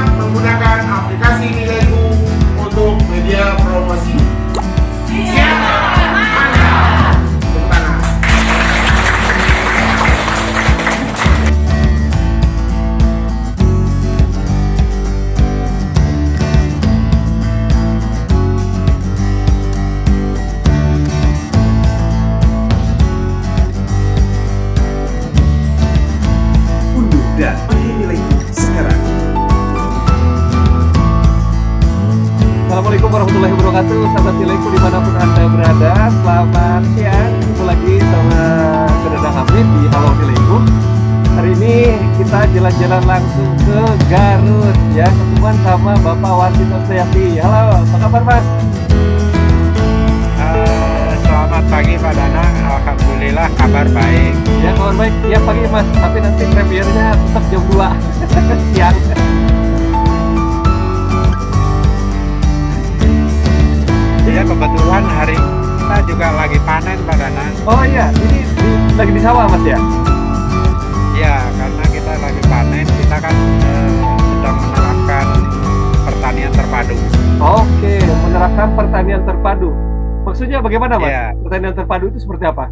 menggunakan aplikasi Nilaiku untuk media promosi. Siap? Mantap! Tepuk tangan. Unduh dan pakai Nilaiku sekarang. Assalamualaikum warahmatullahi wabarakatuh, sahabat Nilaiku dimanapun Anda berada. Selamat siang, ketemu lagi sama Saudara Hamid di Halo Nilaiku. Hari ini kita jalan-jalan langsung ke Garut ya, ketemuan sama Bapak Warsito Setiati. Halo, apa kabar Mas? Selamat pagi Pak Danang, alhamdulillah kabar baik. Ya kabar baik, ya pagi Mas, tapi nanti premiernya tetap jam 2 siang. Iya kebetulan hari kita juga lagi panen Pak Danang. Oh iya, ini lagi di sawah Mas ya? Iya karena kita lagi panen, kita kan sedang menerapkan pertanian terpadu. Oke, menerapkan pertanian terpadu. Maksudnya bagaimana Mas? Iya. Pertanian terpadu itu seperti apa?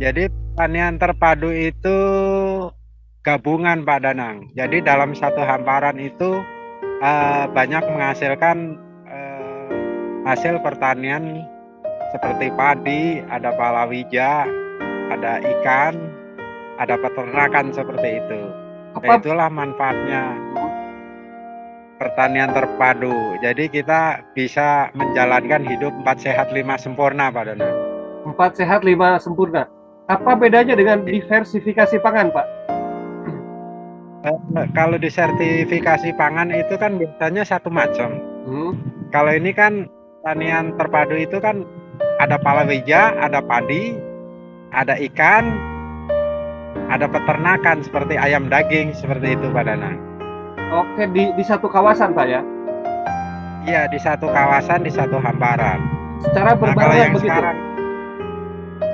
Jadi pertanian terpadu itu gabungan Pak Danang. Jadi dalam satu hamparan itu banyak menghasilkan hasil pertanian seperti padi, ada palawija, ada ikan, ada peternakan seperti itu. Apa? Itulah manfaatnya pertanian terpadu. Jadi kita bisa menjalankan hidup 4 sehat 5 sempurna Pak Danang. 4 sehat 5 sempurna. Apa bedanya dengan diversifikasi pangan Pak? Kalau disertifikasi pangan itu kan biasanya satu macam. Kalau ini kan pertanian terpadu itu kan ada palawija, ada padi, ada ikan, ada peternakan seperti ayam daging seperti itu Pak Danang. Oke, di satu kawasan Pak ya? Iya di satu kawasan, di satu hamparan. Secara Nah kalau berbarengan yang begitu? sekarang,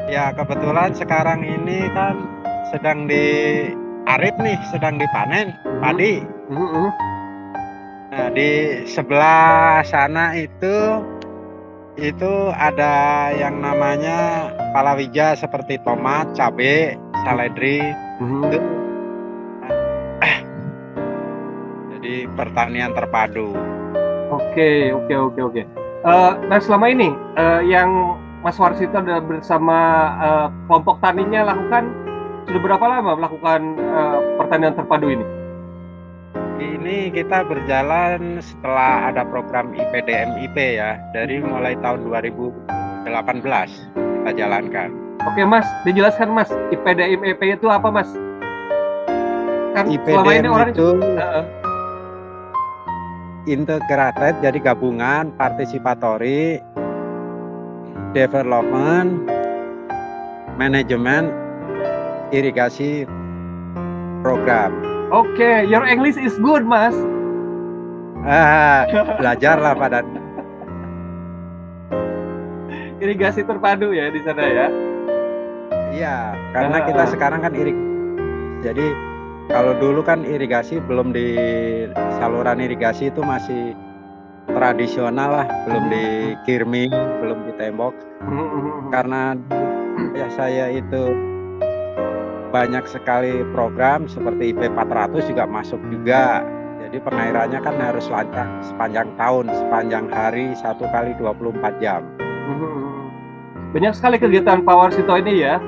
ya kebetulan sekarang ini kan sedang diarit nih, sedang dipanen padi. Nah di sebelah sana itu ada yang namanya palawija seperti tomat, cabai, seledri. Itu, jadi pertanian terpadu. Oke. Nah selama ini yang Mas Warsito bersama kelompok taninya lakukan sudah berapa lama melakukan pertanian terpadu ini? Ini kita berjalan setelah ada program IPDMIP ya, dari mulai tahun 2018 kita jalankan. Oke Mas, dijelaskan Mas, IPDMIP itu apa Mas? Kan selama ini IPDM orang itu integrated, jadi gabungan participatory development manajemen irigasi program. Oke, your English is good Mas. Belajarlah pada Irigasi terpadu ya di sana ya. iya karena kita sekarang kan jadi kalau dulu kan irigasi belum di saluran irigasi itu masih tradisional lah, belum di kirming, belum di tembok. Karena ya saya itu banyak sekali program seperti IP 400 juga masuk juga. Jadi pengairannya kan harus lancar sepanjang tahun, sepanjang hari 1 kali 24 jam. Banyak sekali kegiatan Pak Warsito ini ya.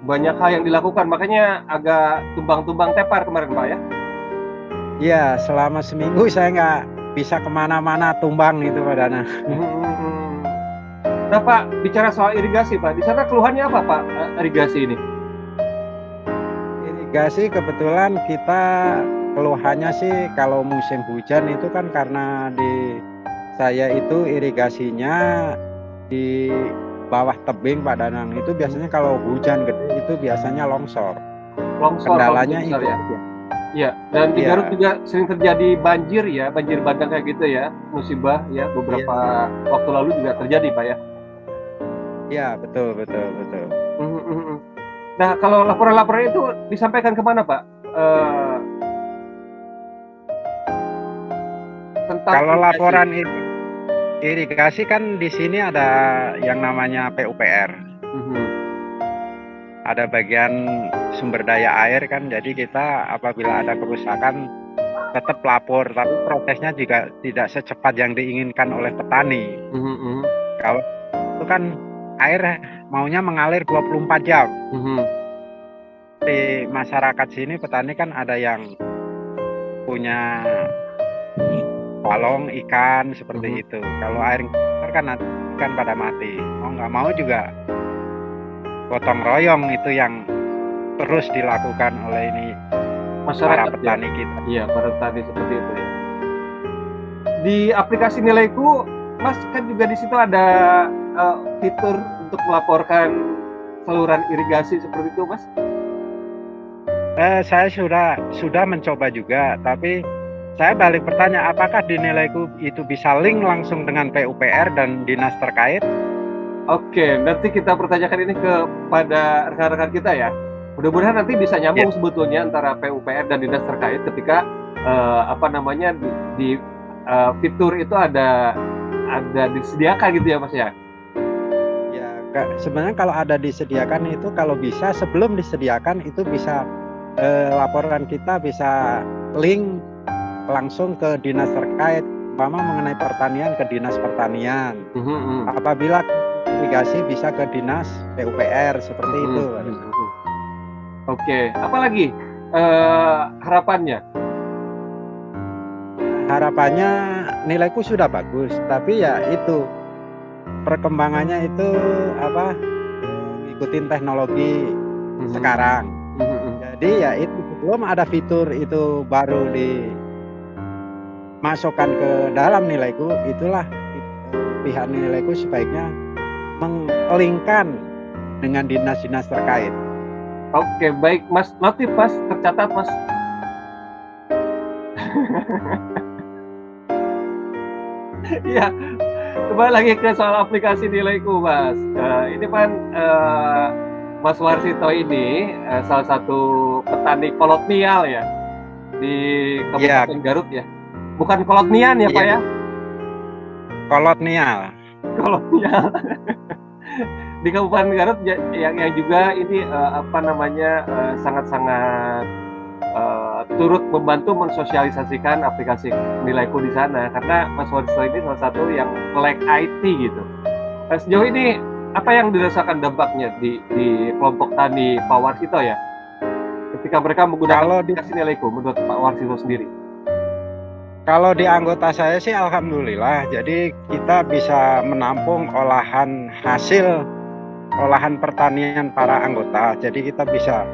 Banyak hal yang dilakukan, makanya agak tumbang-tumbang tepar kemarin Pak ya. Iya, selama seminggu saya nggak bisa kemana-mana, tumbang itu Pak Dana. Nah Pak, bicara soal irigasi Pak, di sana keluhannya apa Pak irigasi ini? Irigasi kebetulan kita keluhannya sih kalau musim hujan itu kan karena di saya itu irigasinya di bawah tebing Pak Danang, itu biasanya kalau hujan gede itu biasanya longsor. Kendalanya itu ya. Iya, dan di Garut juga sering terjadi banjir ya, banjir bandang kayak gitu ya, musibah ya, beberapa waktu lalu juga terjadi Pak ya. Iya, betul. Nah, kalau laporan-laporan itu disampaikan kemana Pak? tentang Kalau irigasi. laporan irigasi kan di sini ada yang namanya PUPR. Mhm. Ada bagian sumber daya air kan, jadi kita apabila ada kerusakan tetap lapor, tapi prosesnya juga tidak secepat yang diinginkan oleh petani. Mhm, mhm, Kalau itu kan air maunya mengalir 24 jam. mhm. Di masyarakat sini petani kan ada yang punya balong ikan seperti itu. Kalau air kotor kan nanti ikan pada mati. Mau nggak mau juga gotong royong itu yang terus dilakukan oleh ini para Masyarakat ya. petani kita. Iya, para petani seperti itu ya. Di aplikasi Nilaiku, Mas kan juga di situ ada fitur untuk melaporkan saluran irigasi seperti itu, Mas. Saya sudah mencoba juga, tapi saya balik bertanya, apakah di Nilaiku itu bisa link langsung dengan PUPR dan dinas terkait? Oke, nanti kita pertanyakan ini kepada rekan-rekan kita ya. Mudah-mudahan nanti bisa nyambung sebetulnya antara PUPR dan dinas terkait ketika di fitur itu ada disediakan gitu ya, Mas ya. Ya, sebenarnya kalau ada disediakan itu, kalau bisa sebelum disediakan itu bisa laporan kita bisa link langsung ke dinas terkait, umpama mengenai pertanian ke dinas pertanian. Apabila irigasi bisa ke dinas PUPR seperti itu. Oke, apalagi harapannya? Harapannya Nilaiku sudah bagus, tapi ya itu perkembangannya itu ngikutin teknologi sekarang. Jadi ya itu belum ada fitur itu baru dimasukkan ke dalam Nilaiku, itulah pihak Nilaiku sebaiknya mengelingkan dengan dinas-dinas terkait. Oke, baik Mas, notif Mas, tercatat Mas. Iya, kembali lagi ke soal aplikasi Nilaiku, Mas. Ini kan Mas Warsito ini salah satu petani kolonial ya di Kabupaten Garut ya. Bukan kolonian ya, Pak ya? Kolonial. Kolonial. Di Kabupaten Garut yang juga ini sangat-sangat turut membantu mensosialisasikan aplikasi Nilaiku di sana, karena Mas Warsito ini salah satu yang melek IT gitu. Sejauh ini apa yang dirasakan dampaknya di kelompok tani Pak Warsito ya, ketika mereka menggunakan aplikasi Nilaiku menurut Pak Warsito sendiri? Kalau di anggota saya sih alhamdulillah, jadi kita bisa menampung olahan pertanian para anggota. Jadi kita bisa,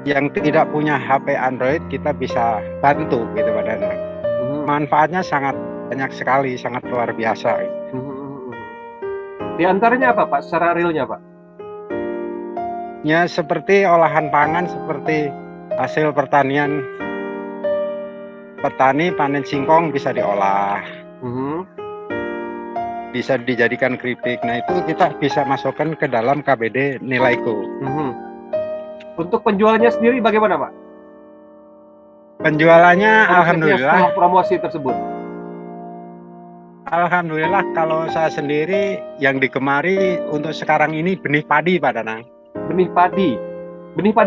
yang tidak punya HP Android kita bisa bantu gitu Pak Danang. Manfaatnya sangat banyak sekali, sangat luar biasa. Di antaranya apa Pak, secara realnya Pak? Ya seperti olahan pangan, seperti hasil pertanian. Petani panen singkong bisa diolah, bisa dijadikan keripik. Nah itu kita bisa masukkan ke dalam KBD Nilaiku. Untuk penjualannya sendiri bagaimana Pak? Penjualannya alhamdulillah. Setelah promosi tersebut. Alhamdulillah kalau saya sendiri yang digemari untuk sekarang ini benih padi Pak Danang. Benih padi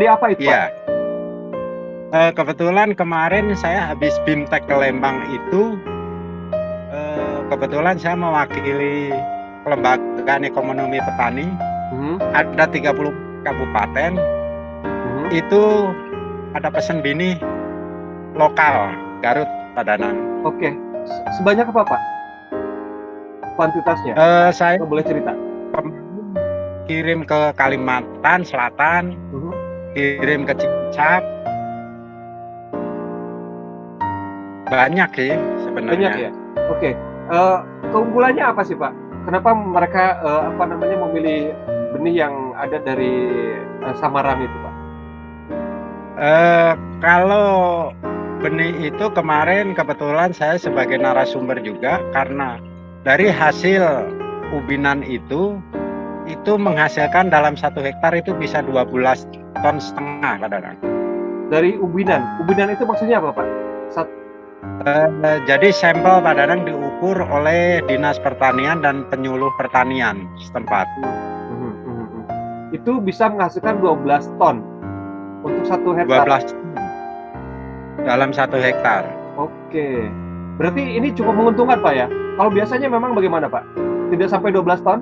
apa itu Pak? Iya. Kebetulan kemarin saya habis BIMTEK ke Lembang itu, kebetulan saya mewakili Kelembagaan Ekonomi Petani. Ada 30 kabupaten, itu ada pesan benih lokal Garut Pak Danang. Oke, sebanyak apa Pak kuantitasnya? Saya boleh cerita. Kirim ke Kalimantan Selatan, kirim ke Cilacap. Banyak sih sebenarnya. Banyak ya. Oke. Keunggulannya apa sih Pak? Kenapa mereka memilih benih yang ada dari Samarang itu Pak? Kalau benih itu kemarin kebetulan saya sebagai narasumber juga, karena dari hasil ubinan itu menghasilkan dalam 1 hektar itu bisa 12,5 ton kadang-kadang. Dari ubinan itu maksudnya apa Pak? Jadi sampel Pak Danang diukur oleh Dinas Pertanian dan penyuluh pertanian setempat. Itu bisa menghasilkan 12 ton untuk 1 hektar. 12 dalam 1 hektar. Oke. Berarti ini cukup menguntungkan Pak ya? Kalau biasanya memang bagaimana Pak? Tidak sampai 12 ton?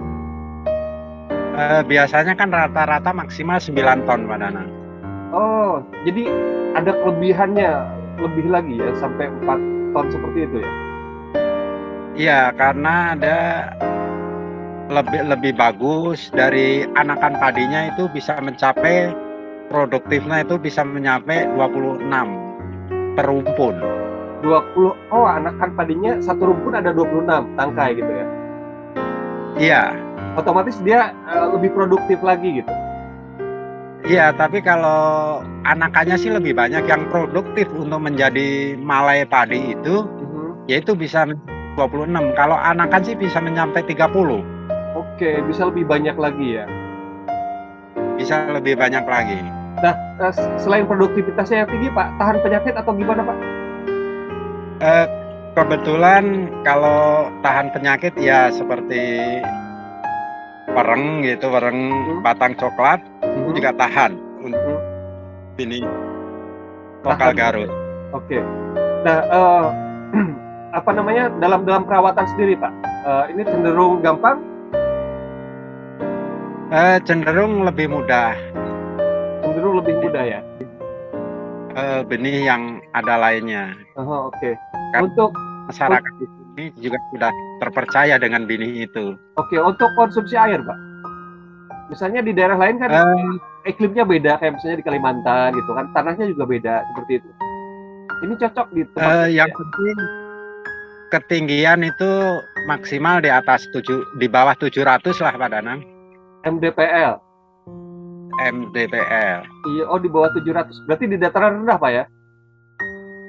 Biasanya kan rata-rata maksimal 9 ton Pak Danang. Oh, jadi ada kelebihannya lebih lagi ya, sampai 4 ton seperti itu ya? Iya, karena ada lebih bagus dari anakan padinya itu bisa mencapai produktifnya itu bisa mencapai 26 per rumpun. 20, oh anakan padinya satu rumpun ada 26 tangkai gitu ya? Iya. Otomatis dia lebih produktif lagi gitu? Iya, tapi kalau anakannya sih lebih banyak. Yang produktif untuk menjadi malai padi itu yaitu bisa 26. Kalau anakan sih bisa mencapai 30. Oke, bisa lebih banyak lagi ya? Bisa lebih banyak lagi. Nah, selain produktivitasnya yang tinggi Pak, tahan penyakit atau gimana Pak? Kebetulan kalau tahan penyakit ya seperti wereng gitu, wereng batang coklat itu juga tahan untuk ini lokal Garut. Oke. Nah, apa namanya dalam perawatan sendiri Pak? Ini cenderung gampang? Cenderung lebih mudah. Cenderung lebih mudah ya? Benih yang ada lainnya. Oke. Karena Untuk masyarakat ini juga sudah terpercaya dengan benih itu. Oke, untuk konsumsi air Pak. Misalnya di daerah lain kan iklimnya beda, kayak misalnya di Kalimantan gitu kan, tanahnya juga beda seperti itu. Ini cocok di tempat yang penting ketinggian itu maksimal di atas di bawah 700 lah Pak Danang. MDPL. Iya, oh di bawah 700. Berarti di dataran rendah Pak ya?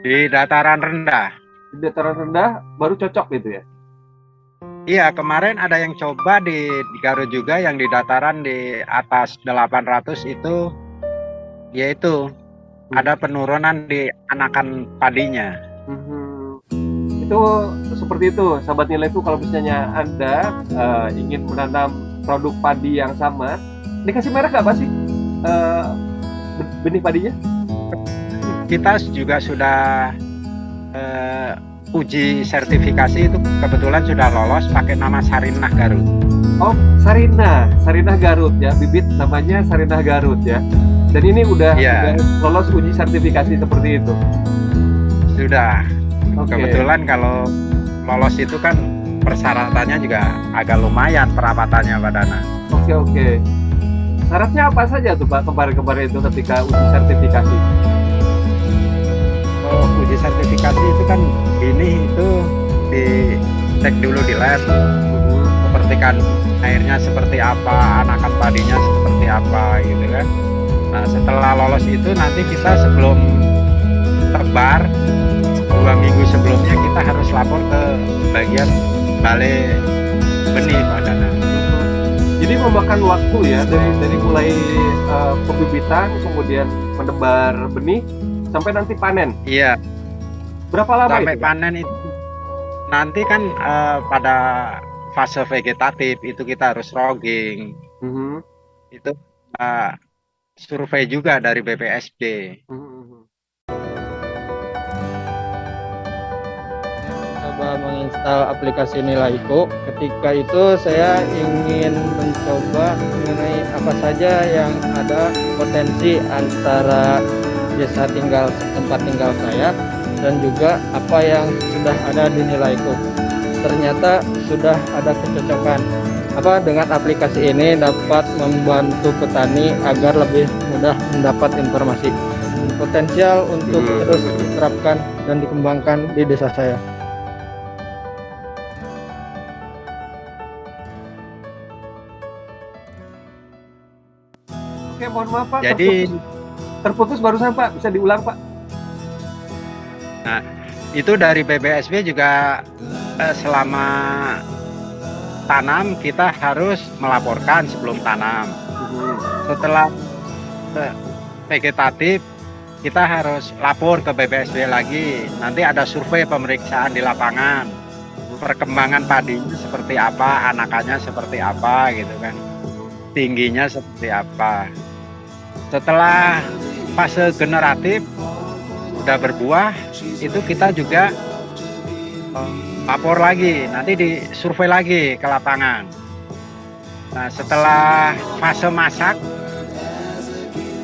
Di dataran rendah. Di dataran rendah baru cocok gitu ya? Iya, kemarin ada yang coba di Garut juga yang di dataran di atas 800 itu yaitu ada penurunan di anakan padinya. Itu seperti itu, sahabat nilaiku, kalau misalnya Anda ingin menanam produk padi yang sama, dikasih merek nggak Pak sih benih padinya? Kita juga sudah uji sertifikasi itu kebetulan sudah lolos pakai nama Sarinah Garut. Oh, Sarinah Garut ya, bibit namanya Sarinah Garut ya. Dan ini udah lolos uji sertifikasi seperti itu. Sudah. Kebetulan kalau lolos itu kan persyaratannya juga agak lumayan perawatannya Pak Dana. Oke. Syaratnya apa saja tuh Pak kemarin itu ketika uji sertifikasi? Uji sertifikasi itu kan ini itu dicek dulu di lab, seperti kan airnya seperti apa, anakan padinya seperti apa gitu kan. Nah setelah lolos itu nanti kita sebelum tebar 2 minggu sebelumnya kita harus lapor ke bagian balai benih Pak Dana. Jadi memakan waktu ya dari mulai pembibitan kemudian menebar benih sampai nanti panen. Iya. Berapa lama sampai itu? Panen itu nanti kan pada fase vegetatif itu kita harus rogging. Itu survei juga dari BPSD. Coba menginstal aplikasi Nilaiku. Ketika itu saya ingin mencoba mengenai apa saja yang ada potensi antara desa tempat tinggal saya dan juga apa yang sudah ada di Nilaiku. Ternyata sudah ada kecocokan. Dengan aplikasi ini dapat membantu petani agar lebih mudah mendapat informasi. Potensial untuk terus diterapkan dan dikembangkan di desa saya. Oke, mohon maaf Pak. Jadi terputus barusan Pak, bisa diulang Pak? Nah, itu dari BPSB juga selama tanam kita harus melaporkan sebelum tanam. Setelah vegetatif kita harus lapor ke BPSD lagi. Nanti ada survei pemeriksaan di lapangan. Perkembangan padinya seperti apa, anakannya seperti apa gitu kan. Tingginya seperti apa. Setelah fase generatif udah berbuah, itu kita juga lapor lagi, nanti disurvei lagi ke lapangan. Nah, setelah fase masak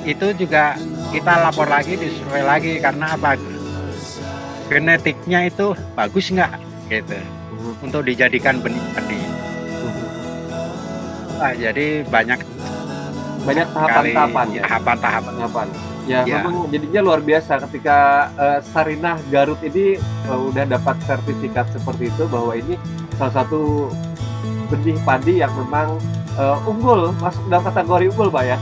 itu juga kita lapor lagi, disurvei lagi, karena apa? Genetiknya itu bagus nggak gitu untuk dijadikan benih padi. Nah, jadi banyak tahapan-tahapan ya. tahapan-tahapan. Ya, Ya. memang jadinya luar biasa ketika Sarinah Garut ini udah dapat sertifikat seperti itu, bahwa ini salah satu benih padi yang memang unggul, masuk dalam kategori unggul, Pak ya.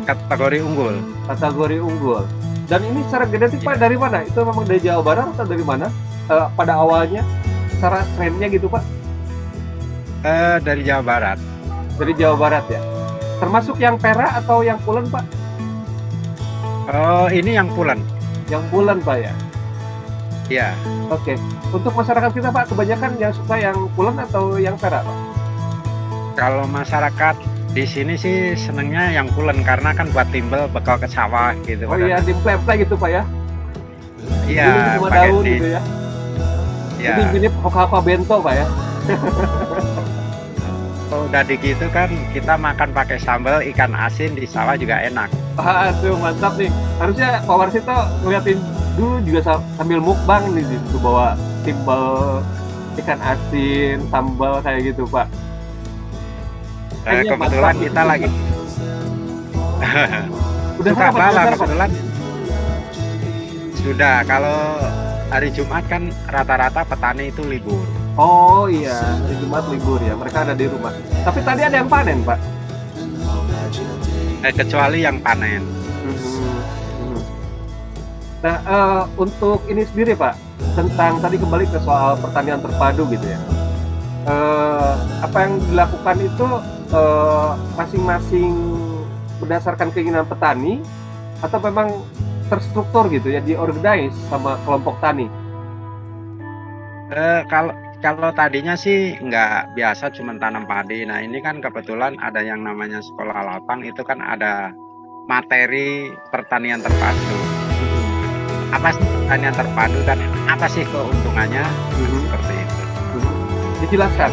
Kategori unggul. Kategori unggul. Dan ini secara genetik Pak dari mana? Itu memang dari Jawa Barat atau dari mana? Pada awalnya, secara trennya gitu Pak? Dari Jawa Barat. Dari Jawa Barat ya. Termasuk yang pera atau yang pulen Pak? Oh, ini yang pulen. Yang pulen Pak ya. Ya. Oke. Untuk masyarakat kita Pak, kebanyakan yang suka yang pulen atau yang pera Pak? Kalau masyarakat di sini sih senengnya yang pulen, karena kan buat timbel bekal ke sawah gitu. Oh iya, dimple-mple gitu Pak ya. Iya, Dulu cuma pakai daun di. gitu ya. Ya. Ini mirip hoka-hoka bento Pak ya. Kalau udah gitu kan kita makan pakai sambal ikan asin di sawah juga enak. Aduh mantap nih. Harusnya Pak Warsito ngeliatin dulu juga sambil mukbang nih di situ, bawa timbal ikan asin, sambal kayak gitu Pak. Kayaknya Kebetulan mantap. kita lagi Udah suka sarapan bala sebentar, Pak? kebetulan. Sudah, kalau hari Jumat kan rata-rata petani itu libur. Oh iya, hari Jumat libur ya, mereka ada di rumah. Tapi tadi ada yang panen Pak. Kecuali yang panen. Nah, untuk ini sendiri Pak, tentang tadi kembali ke soal pertanian terpadu gitu ya. Apa yang dilakukan itu masing-masing berdasarkan keinginan petani, atau memang terstruktur gitu ya, diorganize sama kelompok tani? Kalau tadinya sih nggak biasa cuma tanam padi. Nah ini kan kebetulan ada yang namanya sekolah lapang, itu kan ada materi pertanian terpadu. Apa sih pertanian terpadu dan apa sih keuntungannya? Seperti itu. Dijelaskan.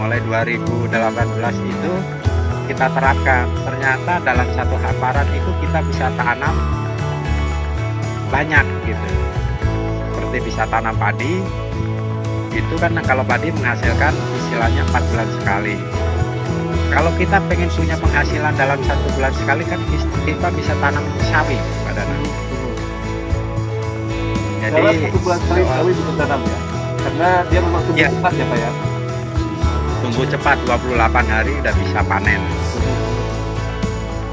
Mulai 2018 itu kita terapkan. Ternyata dalam satu hamparan itu kita bisa tanam banyak gitu. Seperti bisa tanam padi. Itu kan kalau padi menghasilkan istilahnya 4 bulan sekali. Kalau kita pengen punya penghasilan dalam 1 bulan sekali kan kita bisa tanam sawi pada nanti. Jadi Dalam 1 bulan sekali sawi bisa tanam ya, karena dia memang tumbuh Ya. cepat ya Pak ya. tumbuh cepat 28 hari udah bisa panen.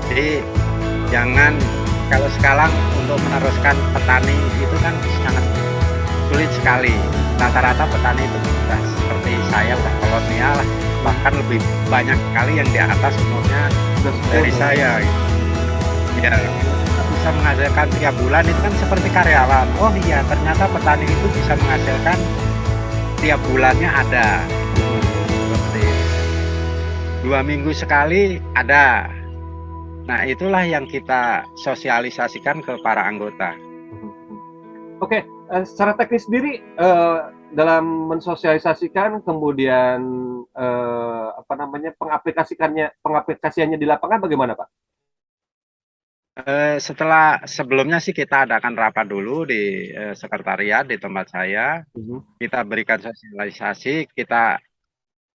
Jadi jangan, kalau sekarang untuk meneruskan petani itu kan sangat sulit sekali. Rata-rata petani itu sudah seperti saya, udah kolonial lah, bahkan lebih banyak sekali yang di atas umurnya dari saya. Ya, bisa menghasilkan tiap bulan itu kan seperti karyawan. Oh iya, ternyata petani itu bisa menghasilkan tiap bulannya ada. Seperti 2 minggu sekali ada. Nah itulah yang kita sosialisasikan ke para anggota. Oke, secara teknis sendiri dalam mensosialisasikan, kemudian pengaplikasiannya di lapangan bagaimana Pak? Sebelumnya sih kita adakan rapat dulu di sekretariat di tempat saya. Kita berikan sosialisasi, kita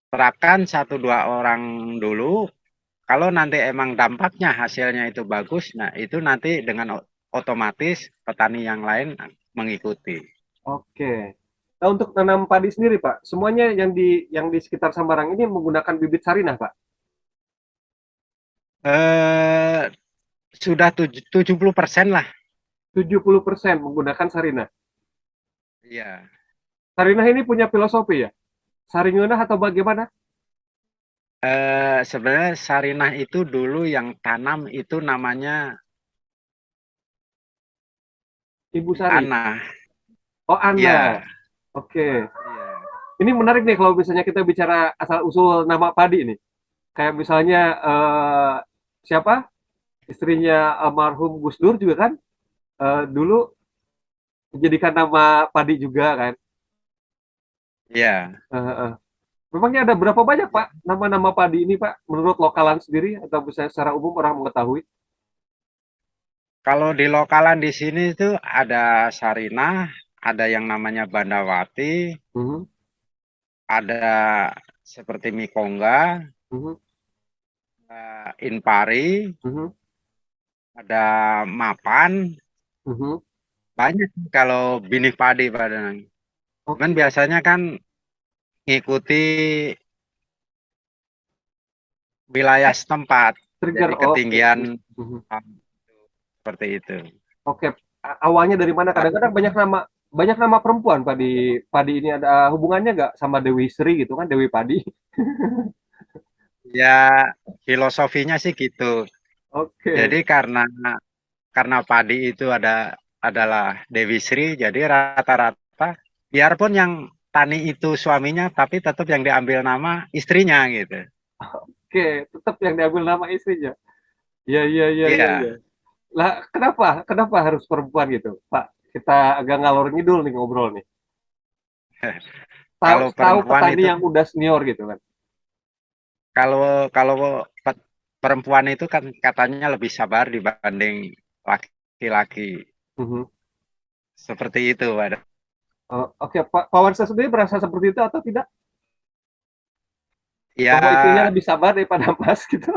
terapkan 1-2 orang dulu. Kalau nanti emang dampaknya hasilnya itu bagus, nah itu nanti dengan otomatis petani yang lain mengikuti. Oke. Nah, untuk tanam padi sendiri Pak, semuanya yang di sekitar Sambarang ini menggunakan bibit Sarinah Pak? Sudah 70% lah. 70% menggunakan Sarinah. Iya. Sarinah ini punya filosofi ya? Saringeunah atau bagaimana? Sebenarnya Sarinah itu dulu yang tanam itu namanya Ibu Sari. Ana. Oh, Ana. Iya. Oke. Iya. Ini menarik nih kalau misalnya kita bicara asal usul nama padi ini. Kayak misalnya siapa? Istrinya almarhum Gus Dur juga kan dulu menjadikan nama padi juga kan. Iya. Eh, eh. Memangnya ada berapa banyak Pak nama-nama padi ini Pak menurut lokalan sendiri atau misalnya secara umum orang mengetahui? Kalau di lokalan di sini tuh ada Sarinah, ada yang namanya Bandawati, Mhm, ada seperti Mikongga, mhm, Inpari, mhm, ada Mapan, mhm. banyak kalau binih padi pada. Cuman Oke, biasanya kan ngikuti wilayah setempat, trigger. jadi Oke. ketinggian Mhm. seperti itu. Oke. Awalnya dari mana? Kadang-kadang Tapi banyak nama perempuan Pak di padi ini ada hubungannya nggak sama Dewi Sri gitu kan Dewi Padi? ya filosofinya sih gitu. Oke. Jadi karena padi itu adalah Dewi Sri, jadi rata-rata biarpun yang tani itu suaminya, tapi tetap yang diambil nama istrinya gitu. Oke, tetap yang diambil nama istrinya. Iya, iya, iya, iya, iya. Iya. Lah, kenapa? Kenapa harus perempuan gitu, Pak? Kita agak ngalor ngidul nih ngobrol nih. Tahu Kalau tahu perempuan petani itu yang udah senior gitu kan. kalau kalau perempuan itu kan katanya lebih sabar dibanding laki-laki. Mhm. Seperti itu, Pak. Oke, Pak Warsa sendiri merasa seperti itu atau tidak? Bahwa istrinya Ya, lebih sabar daripada Mas gitu.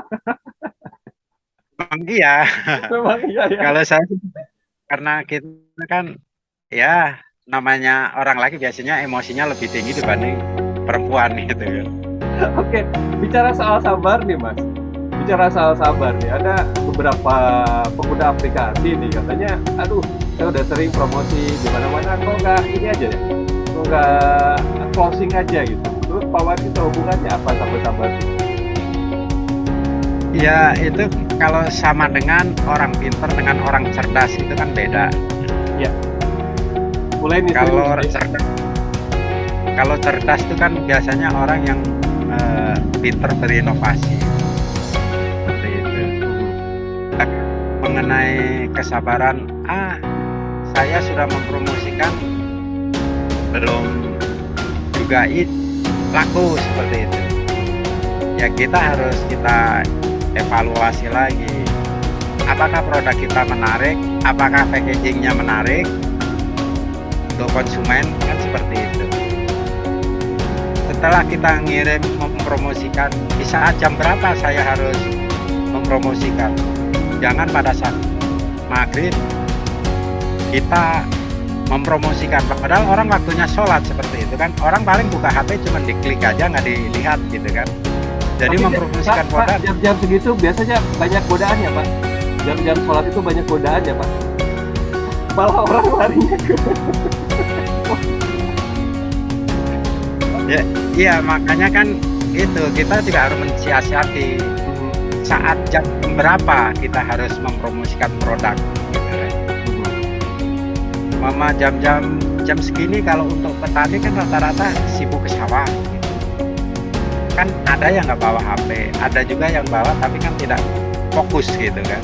memang iya. Memang iya ya. Kalau saya sih, karena kita kan ya namanya orang laki biasanya emosinya lebih tinggi dibanding perempuan gitu kan. Oke, bicara soal sabar nih Mas. Bicara soal sabar nih, ada beberapa pengguna aplikasi nih katanya, aduh, saya udah sering promosi di mana-mana kok nggak ini aja ya, kok nggak closing aja gitu. Menurut Pak Wadi itu hubungannya apa sama sabar? Ya itu kalau sama dengan orang pintar dengan orang cerdas itu kan beda. Ya, mulai nih Kalau serius nih. cerdas, kalau cerdas itu kan biasanya orang yang pintar berinovasi seperti itu. Mengenai kesabaran, saya sudah mempromosikan belum juga laku seperti itu. Ya kita evaluasi lagi. Apakah produk kita menarik? Apakah packagingnya menarik untuk konsumen? Kan seperti itu. Setelah kita ngirim mempromosikan, di saat jam berapa saya harus mempromosikan? Jangan pada saat maghrib kita mempromosikan, padahal orang waktunya sholat seperti itu kan. Orang paling buka HP cuma diklik aja, nggak dilihat gitu kan. Jadi Tapi mempromosikan Pak, produk. jam-jam segitu biasanya banyak godaan ya Pak? Jam-jam sholat itu banyak godaan ya Pak? Malah orang larinya ke... Ya, iya makanya kan itu kita juga harus mensiasati saat jam berapa kita harus mempromosikan produk gitu kan. Mama jam segini kalau untuk petani kan rata-rata sibuk ke sawah gitu. Kan ada yang nggak bawa HP, ada juga yang bawa tapi kan tidak fokus gitu kan.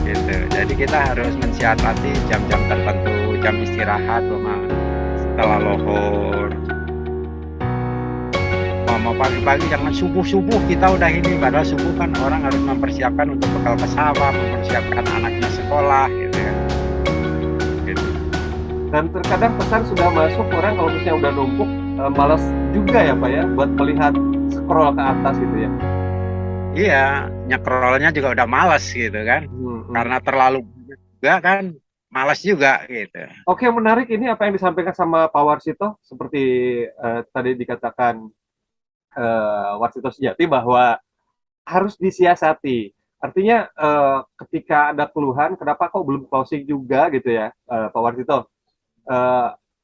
Gitu. Jadi kita harus mensiasati jam-jam tertentu, jam istirahat, setelah lohor. Mau pagi-pagi jangan subuh-subuh kita udah ini, padahal subuh kan orang harus mempersiapkan untuk bekal ke sawah, mempersiapkan anaknya sekolah gitu ya. Gitu. Dan terkadang pesan sudah masuk, orang kalau misalnya udah numpuk malas juga ya Pak ya buat melihat scroll ke atas gitu ya. Iya, nyekrolnya juga udah males gitu kan. Karena terlalu banyak juga kan males juga gitu. Oke, menarik ini apa yang disampaikan sama Pak Warsito seperti tadi dikatakan Warsito Sejati bahwa harus disiasati. Artinya ketika ada keluhan, kenapa kok belum closing juga gitu ya, Pak Warsito?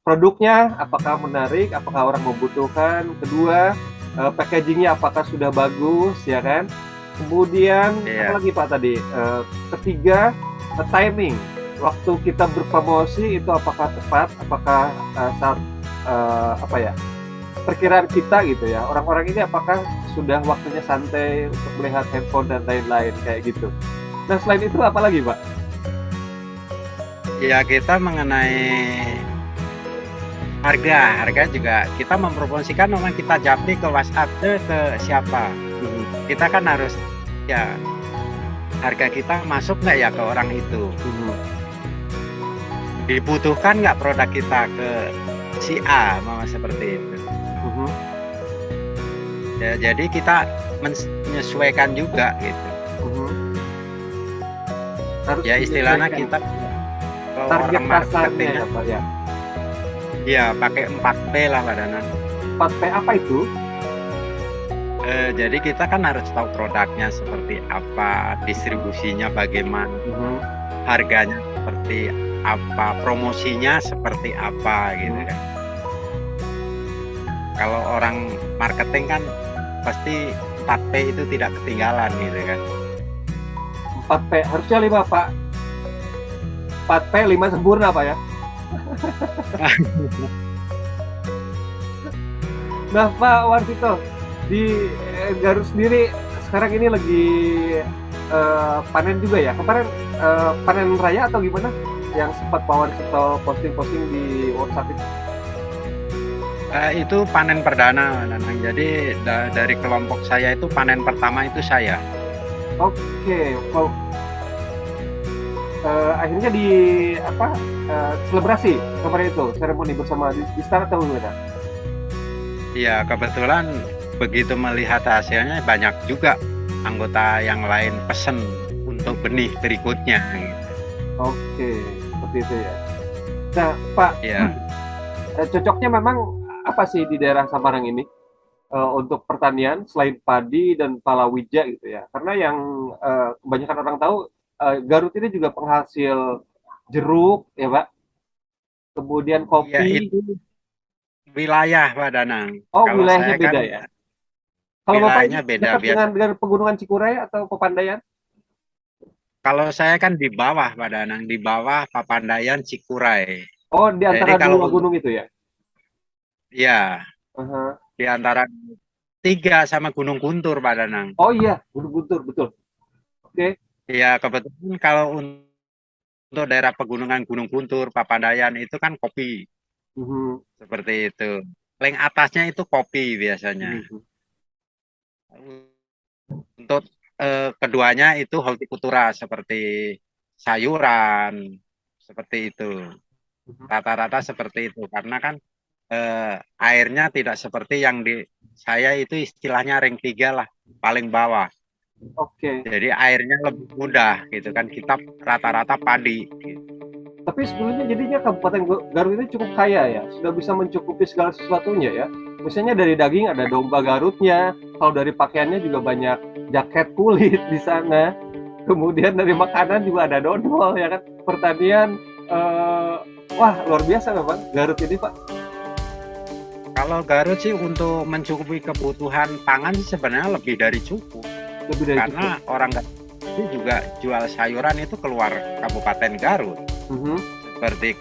Produknya apakah menarik, apakah orang membutuhkan? Kedua, packagingnya apakah sudah bagus, ya kan? Kemudian apa lagi Pak tadi? Ketiga, timing. waktu kita berpromosi itu apakah tepat? Apakah saat apa ya? Perkiraan kita gitu ya. Orang-orang ini apakah sudah waktunya santai untuk melihat handphone dan lain-lain kayak gitu. Nah, selain itu apa lagi, Pak? Ya, kita mengenai harga juga kita mempromosikan, memang kita japri ke WhatsApp ke siapa. Kita kan harus ya harga kita masuk nggak ya ke orang itu, dibutuhkan nggak produk kita ke si A, mau seperti itu. Ya, jadi kita menyesuaikan juga gitu. Harus Ya istilahnya menyesuaikan. kita Target orang marketing pasarnya ya, Pak ya. ya pakai 4P lah Pak Danang. 4P apa itu? Jadi kita kan harus tahu produknya seperti apa, distribusinya bagaimana, harganya seperti apa, promosinya seperti apa gitu kan. Kalau orang marketing kan pasti 4P itu tidak ketinggalan gitu kan. 4P harusnya 5, Pak. 4P 5 sempurna, Pak ya. Nah, Pak Warsito, di Garut sendiri sekarang ini lagi panen juga ya. Kemarin panen raya atau gimana? Yang sempat Pak Warsito posting-posting di WhatsApp itu. Itu panen perdana, Nanang. Jadi dari kelompok saya itu panen pertama itu saya. Oke, akhirnya di apa selebrasi kemarin itu seremoni bersama di istana atau gimana? Iya, kebetulan begitu melihat hasilnya banyak juga anggota yang lain pesen untuk benih berikutnya. Gitu. Oke, seperti itu ya. Nah, Pak, Ya. cocoknya memang apa sih di daerah Samarang ini untuk pertanian selain padi dan palawija gitu ya? Karena yang kebanyakan orang tahu Garut ini juga penghasil jeruk ya, Pak. Kemudian Ya, kopi. itu wilayah Pak Danang. Oh, Kalau wilayahnya saya beda kan ya. Kalau Bapak ini wilayahnya beda dekat biasa. dengan pegunungan Cikuray atau Pepandayan? Kalau saya kan di bawah Pak Danang, di bawah Papandayan Cikuray. Oh, di antara Jadi kalau dua gunung itu ya? ya Aha. di antara 3 sama Gunung Guntur Pak Danang. Oh iya, Gunung Guntur, betul. Oke. Ya kebetulan kalau untuk daerah pegunungan Gunung Guntur, Papandayan itu kan kopi. Seperti itu. Paling atasnya itu kopi biasanya. Untuk keduanya itu hortikultura seperti sayuran, seperti itu. Rata-rata seperti itu karena kan airnya tidak seperti yang di saya itu istilahnya ring 3 lah, paling bawah. Oke. Jadi airnya lebih mudah gitu kan, kita rata-rata padi. Gitu. Tapi sebelumnya jadinya Kabupaten Garut ini cukup kaya ya, sudah bisa mencukupi segala sesuatunya ya. Misalnya dari daging ada domba Garutnya, kalau dari pakaiannya juga banyak jaket kulit di sana. Kemudian dari makanan juga ada dodol ya kan. Pertanian, wah luar biasa memang Garut ini Pak. Kalau Garut sih untuk mencukupi kebutuhan pangan sih sebenarnya lebih dari cukup. Lebih dari Karena orang Garut itu juga jual sayuran itu keluar Kabupaten Garut. Seperti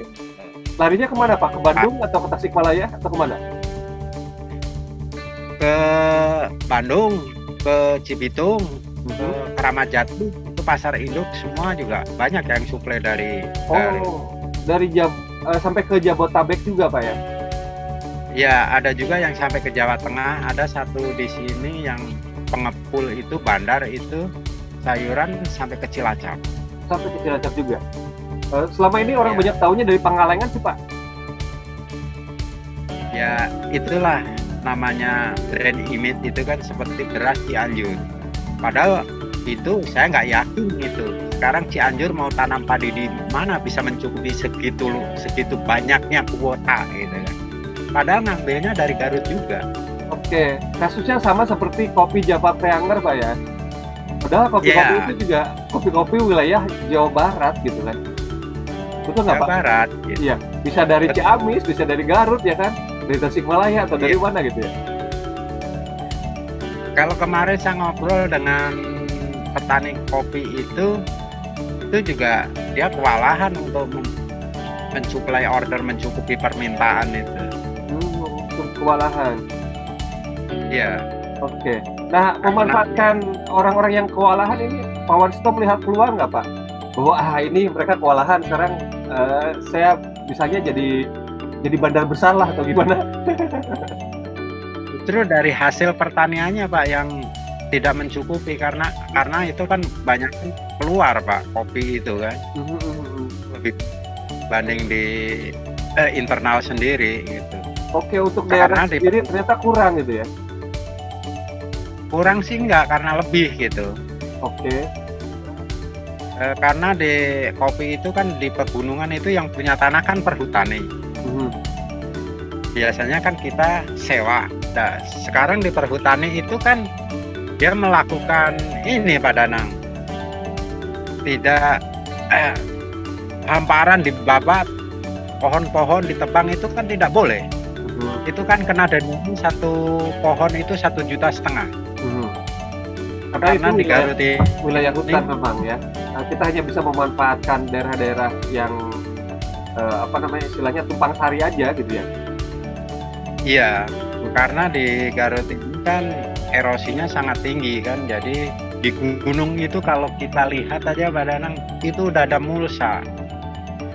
larinya kemana Pak? Ke Bandung atau ke Tasikmalaya atau kemana? Ke Bandung, ke Cibitung, ke Keramat Jati, itu pasar induk semua juga banyak yang suplai dari dari sampai ke Jabotabek juga Pak ya? Ya, ada juga yang sampai ke Jawa Tengah, ada satu di sini yang pengepul itu bandar itu sayuran sampai ke Cilacap. Sampai ke Cilacap juga. Selama ini orang banyak taunya dari Pangalengan sih Pak. Ya itulah namanya brand image itu kan seperti beras Cianjur. Padahal itu saya nggak yakin gitu. Sekarang Cianjur mau tanam padi di mana bisa mencukupi segitu banyaknya kuota gitu kan. Padahal ngambilnya dari Garut juga. Oke, kasusnya sama seperti kopi Java Preanger Pak ya. Padahal kopi-kopi itu juga kopi-kopi wilayah Jawa Barat gitu kan. Betul nggak Pak? Jawa Barat. Gitu. Iya, bisa dari Ciamis, bisa dari Garut ya kan, dari Tasikmalaya atau dari mana gitu ya. Kalau kemarin saya ngobrol dengan petani kopi itu juga dia kewalahan untuk mensuplai order, mencukupi permintaan itu. Untuk kewalahan. Iya. Oke. Nah, memanfaatkan orang-orang yang kewalahan ini, Pak Wansto melihat peluang nggak Pak? Bahwa ini mereka kewalahan, sekarang saya misalnya jadi bandar besar lah atau gimana? Justru dari hasil pertaniannya Pak yang tidak mencukupi karena itu kan banyak keluar Pak kopi itu kan lebih banding di internal sendiri gitu. Oke, untuk daerah Karena sendiri ternyata kurang gitu ya? Kurang sih enggak, karena lebih gitu. Oke. Karena di kopi itu kan di pegunungan itu yang punya tanah kan perhutani. Biasanya kan kita sewa. Nah, sekarang di perhutani itu kan dia melakukan ini Pak Danang. Tidak hamparan dibabat, pohon-pohon ditebang itu kan tidak boleh. Itu kan kena denda satu pohon itu 1,5 juta. Karena itu di Garut wilayah hutan memang ya. Kita hanya bisa memanfaatkan daerah-daerah yang istilahnya tumpang sari aja gitu ya. Iya, karena di Garut ini kan erosinya sangat tinggi kan, jadi di gunung itu kalau kita lihat aja Pak Danang itu udah ada mulsa.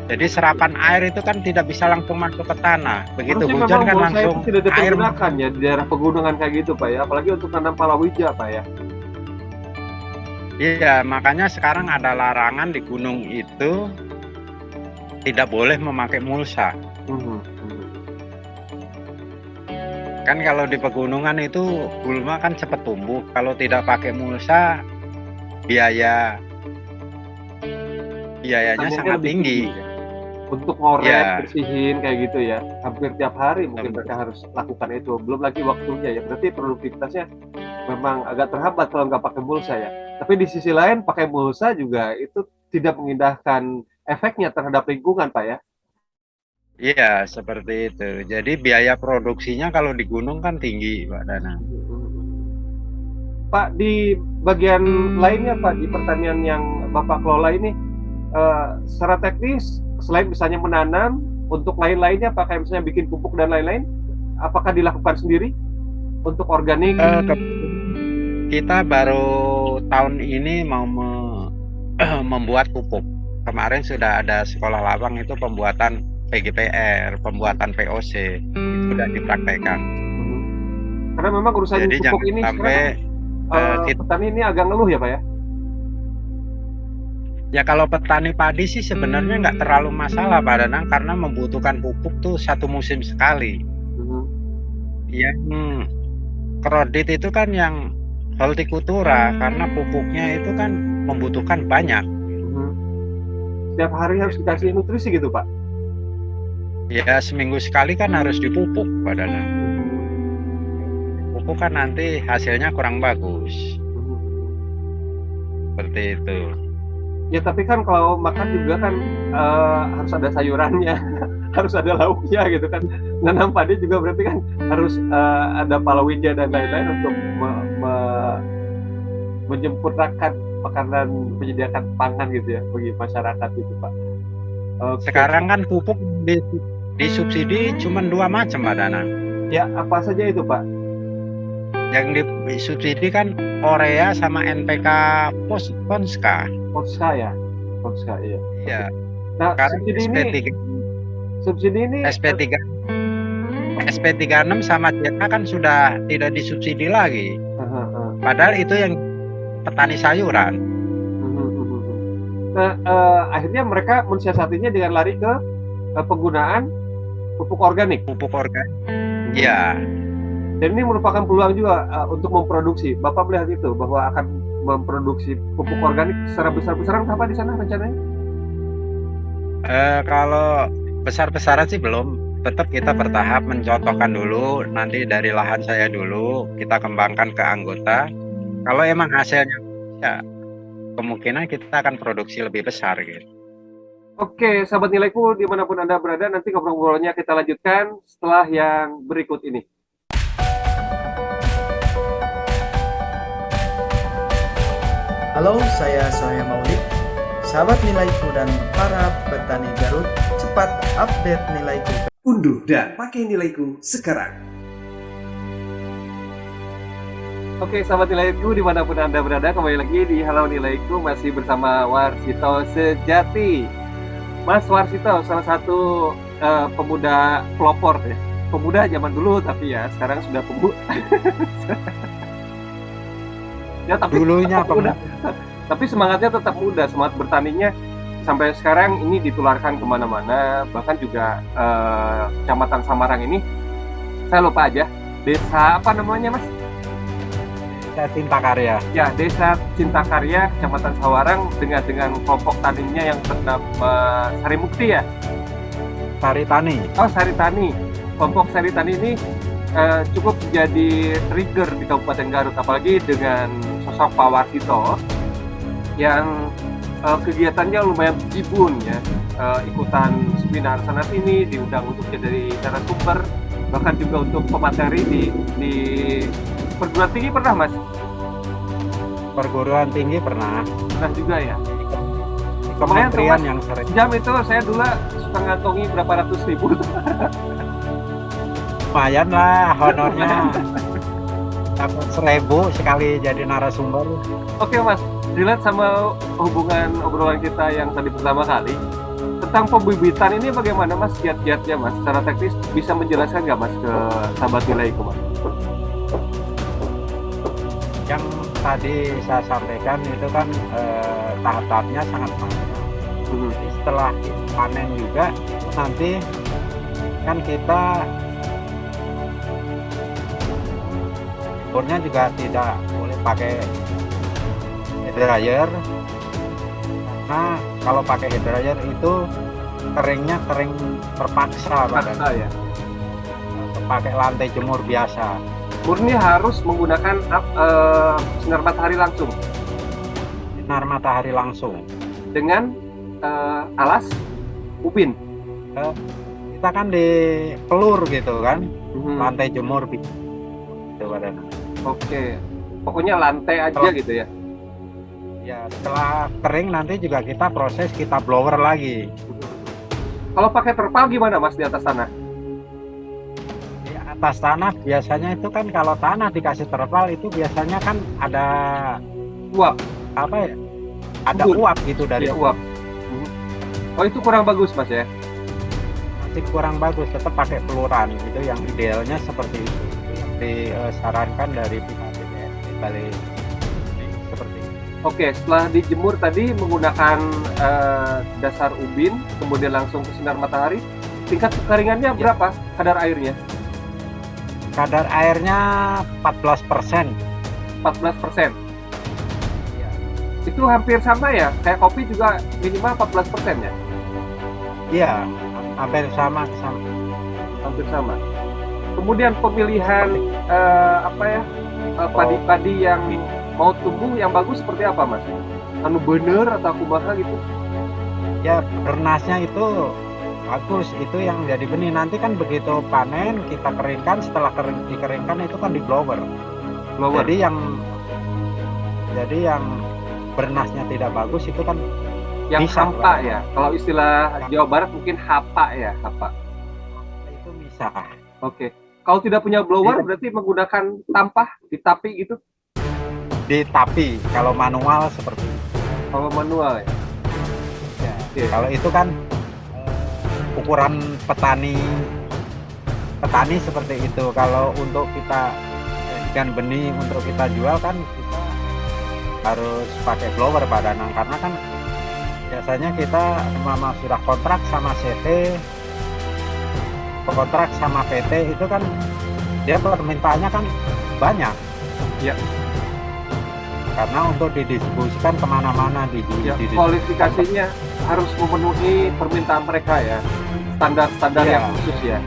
Jadi serapan air itu kan tidak bisa langsung masuk ke tanah. Begitu Harusnya hujan kan mulsa langsung itu tidak air. dipergunakan ya di daerah pegunungan kayak gitu Pak ya, apalagi untuk tanam palawija Pak ya. Iya, makanya sekarang ada larangan di gunung itu tidak boleh memakai mulsa. Kan kalau di pegunungan itu gulma kan cepat tumbuh. Kalau tidak pakai mulsa, biayanya sangat tinggi. Untuk ngorek, Ya. bersihin kayak gitu ya. Hampir tiap hari mungkin mereka harus lakukan itu. Belum lagi waktunya ya. Berarti produktivitasnya memang agak terhambat kalau nggak pakai mulsa ya. Tapi di sisi lain pakai mulsa juga itu tidak mengindahkan efeknya terhadap lingkungan Pak ya. Iya, seperti itu. Jadi biaya produksinya kalau di gunung kan tinggi, Pak Dana. Pak, di bagian lainnya Pak, di pertanian yang Bapak kelola ini, secara teknis, selain misalnya menanam, untuk lain-lainnya Pak, kayak misalnya bikin pupuk dan lain-lain, apakah dilakukan sendiri untuk organik? Kita baru tahun ini mau membuat pupuk. Kemarin sudah ada sekolah lapang itu pembuatan PGPR, pembuatan POC, itu sudah dipraktekkan. Karena memang urusan Jadi pupuk jangan ini sampai petani ini agak ngeluh ya Pak ya? Ya kalau petani padi sih sebenarnya nggak terlalu masalah Pak Danang, karena membutuhkan pupuk tuh satu musim sekali. Yang kredit itu kan yang hortikultura, karena pupuknya itu kan membutuhkan banyak. Setiap hari harus dikasih nutrisi gitu Pak? Ya seminggu sekali kan harus dipupuk Pak Danang. Pupuk kan nanti hasilnya kurang bagus. Seperti itu. Ya tapi kan kalau makan juga kan harus ada sayurannya, harus ada lauknya gitu kan. Nanam padi juga berarti kan harus ada palawija dan lain-lain untuk menyempurnakan makanan, menyediakan pangan gitu ya bagi masyarakat gitu Pak. Sekarang kan pupuk disubsidi cuma 2 macam Pak Danang. Ya apa saja itu Pak? Yang disubsidi kan Urea sama NPK Ponska. Ponska ya, Ponska iya. Iya. Nah sekarang subsidi ini SP36 sama JK kan sudah tidak disubsidi lagi. Padahal itu yang petani sayuran. Nah akhirnya mereka mensiasatinya dengan lari ke penggunaan pupuk organik. Pupuk organik. Iya. Dan ini merupakan peluang juga untuk memproduksi. Bapak melihat itu bahwa akan memproduksi pupuk organik secara besar-besaran apa di sana rencananya? Kalau besar-besaran sih belum. Tetap kita bertahap mencontohkan dulu. Nanti dari lahan saya dulu kita kembangkan ke anggota. Kalau emang hasilnya ya kemungkinan kita akan produksi lebih besar gitu. Oke, sahabat nilaiku dimanapun Anda berada, nanti ngobrol-ngobrolnya kita lanjutkan setelah yang berikut ini. Halo, saya Sohaya Maulid. sahabat nilaiku dan para petani Garut, cepat update nilaiku. Unduh dan pakai nilaiku sekarang. Oke, sahabat nilaiku dimanapun Anda berada, kembali lagi di Halo Nilaiku, masih bersama Warsito Sejati. Mas Warsito, salah satu pemuda pelopor ya. Pemuda zaman dulu, tapi ya sekarang sudah ya, tapi Dulunya tetap muda. Tapi semangatnya tetap muda, semangat bertaninya sampai sekarang ini ditularkan kemana-mana. Bahkan juga Kecamatan Samarang ini, saya lupa aja, desa apa namanya Mas? Desa Cinta Karya. Ya, Desa Cinta Karya, Kecamatan Sawarang dengan kelompok taninya yang bernama Sari Mukti ya? Sari Tani. Oh, Sari Tani. Kelompok Sari Tani ini cukup jadi trigger di Kabupaten Garut, apalagi dengan sosok Pak Warsito yang kegiatannya lumayan jibun ya, ikutan seminar sana sini, diundang untuk jadi narasumber, bahkan juga untuk pemateri di perguruan tinggi pernah Mas? Perguruan tinggi pernah. Pernah juga ya. Kementerian yang sering. Jam itu saya dulu suka ngantongi berapa ratus ribu. Lumayan lah honornya. Dapat 1.000 sekali jadi narasumber. Oke Mas, dilihat sama hubungan obrolan kita yang tadi pertama kali tentang pembibitan ini bagaimana Mas kiat-kiatnya Mas? Secara teknis bisa menjelaskan nggak Mas ke sahabat nilaiku Mas? Yang tadi saya sampaikan itu kan tahap-tahapnya sangat panjang. Jadi setelah panen juga nanti kan kita ukurnya juga tidak boleh pakai dryer. Nah, kalau pakai dryer itu keringnya kering terpaksa badan. Ya. Pakai lantai jemur biasa. Murni harus menggunakan sinar matahari langsung Sinar matahari langsung. dengan alas ubin. Kita kan di pelur gitu kan, lantai jemur gitu badan. Oke, pokoknya lantai aja gitu ya. Ya setelah kering nanti juga kita proses, kita blower lagi. Kalau pakai terpal gimana Mas di atas tanah? Di atas tanah biasanya itu kan kalau tanah dikasih terpal itu biasanya kan ada Uap. apa ya? Ada Embun. uap gitu dari Ya, uap. Oh itu kurang bagus Mas ya? masih kurang bagus, tetap pakai peluran itu yang idealnya seperti itu. Disarankan dari pihak BPSD Balai seperti itu. Oke, setelah dijemur tadi menggunakan dasar ubin, kemudian langsung ke sinar matahari, tingkat kekeringannya berapa kadar airnya? Kadar airnya 14%. 14%. Iya. Itu hampir sama ya, kayak kopi juga minimal 14% ya? Iya, hampir sama. Hampir sama. Kemudian pemilihan padi-padi yang mau tumbuh yang bagus seperti apa Mas? Anu bener atau kumaha gitu? Ya bernasnya itu bagus, itu yang jadi benih. Nanti kan begitu panen kita keringkan, setelah dikeringkan itu kan di blower. Blower. Jadi yang bernasnya tidak bagus itu kan Yang bisa, hapa Bang. ya. Kalau istilah Jawa Barat mungkin hapa ya, hapa. itu bisa. Oke. Kalau tidak punya blower Iya. berarti menggunakan tampah, ditapi gitu. Ditapi kalau manual seperti itu. Kalau manual ya. Ya, Oke. kalau itu kan ukuran petani seperti itu. Kalau untuk kita jadikan benih untuk kita jual kan kita harus pakai blower padanan, karena kan biasanya kita sudah kontrak sama CT, kontrak sama PT itu kan dia permintaannya kan banyak. Iya. Karena untuk didistribusikan kemana-mana Ya, kualifikasinya harus memenuhi permintaan mereka ya. Standar-standar Iya. yang khusus ya.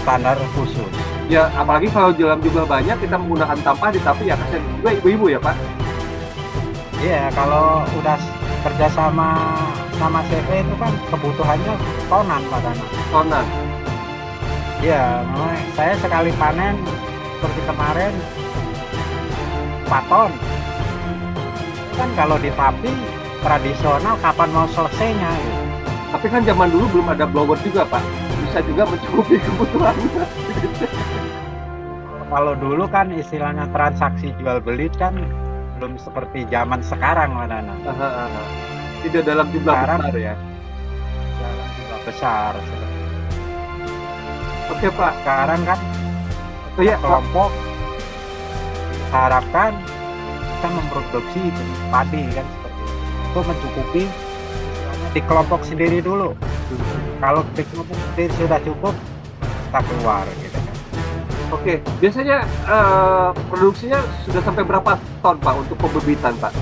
standar khusus. Ya, apalagi kalau dalam jumlah banyak kita menggunakan tampah ditapi ya kasihan juga ibu-ibu ya Pak. Iya, kalau udah kerja sama CP itu kan kebutuhannya tonan padahal. Tonan. Iya, memang saya sekali panen seperti kemarin 4 ton. Kan kalau ditapi tradisional kapan mau selesainya gitu. Tapi kan zaman dulu belum ada blower juga Pak, bisa juga mencukupi kebutuhan. Kalau dulu kan istilahnya transaksi jual beli kan belum seperti zaman sekarang, Mas Nana. Tidak dalam jumlah Sekarang- besar ya. Dalam jumlah besar. Oke Pak. Sekarang kan Oh iya Pak. kelompok harapkan bisa memproduksi benih padi kan seperti itu mencukupi di kelompok sendiri dulu. Kalau di kelompok sendiri sudah cukup, kita keluar gitu kan. Oke, biasanya produksinya sudah sampai berapa ton Pak untuk pembebitan Pak?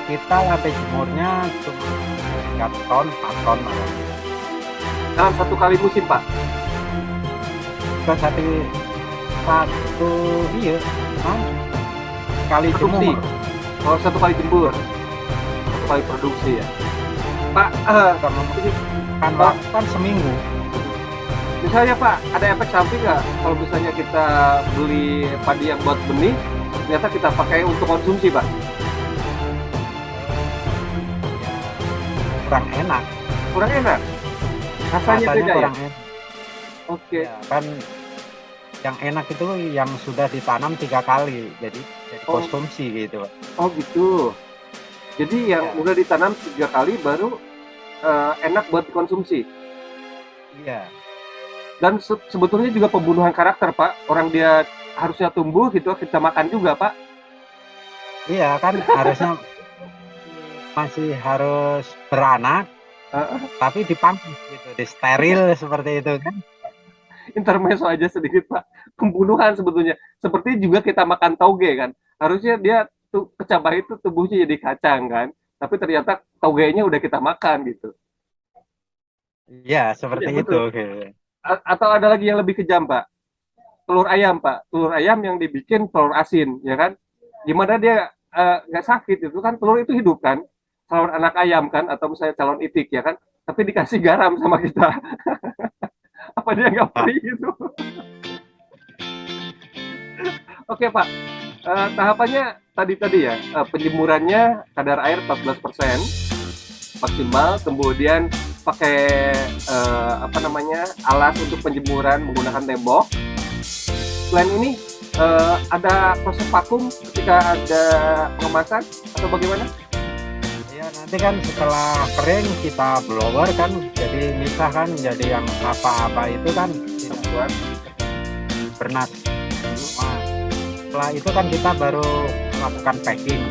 Kita lantai jemurnya cuma 3 ton, 4 ton malah. Dalam satu kali musim Pak? Ke satu iya, kali Produksi. jemur. Oh, satu kali jembur, satu kali produksi ya. Pak, Karena kan waktu kan seminggu. misalnya Pak, ada efek samping nggak kalau misalnya kita beli padi yang buat benih, ternyata kita pakai untuk konsumsi Pak? Kurang enak. Kurang enak? Rasanya beda ya? kurang enak. Oke. Ya, kan yang enak itu yang sudah ditanam 3 kali, jadi Oh. konsumsi gitu. Oh gitu. Jadi yang Ya. udah ditanam 3 kali baru enak buat dikonsumsi. Iya. Dan sebetulnya juga pembunuhan karakter Pak. Orang dia harusnya tumbuh gitu, kita makan juga Pak. Iya kan harusnya masih harus beranak, tapi dipangkas gitu, disteril seperti itu kan. Intermezzo aja sedikit Pak. Pembunuhan sebetulnya. Seperti juga kita makan toge kan. Harusnya dia tuh kecambah itu tubuhnya jadi kacang kan. Tapi ternyata togenya udah kita makan gitu. Iya seperti Iya, itu. betul. Gitu. Atau ada lagi yang lebih kejam Pak. Telur ayam Pak. Telur ayam yang dibikin telur asin ya kan. Gimana dia nggak sakit itu kan, telur itu hidup kan. Calon anak ayam kan, atau misalnya calon itik ya kan. Tapi dikasih garam sama kita. Apa dia nggak free gitu? Oke Pak, tahapannya tadi ya, penjemurannya kadar air 14% maksimal, kemudian pakai alas untuk penjemuran menggunakan tembok. Selain ini ada proses vakum ketika ada pengemasan atau bagaimana? Ya nanti kan setelah kering kita blower kan, jadi misah kan, jadi yang apa-apa itu kan tidak buat bernas. Nah, setelah itu kan kita baru melakukan packing.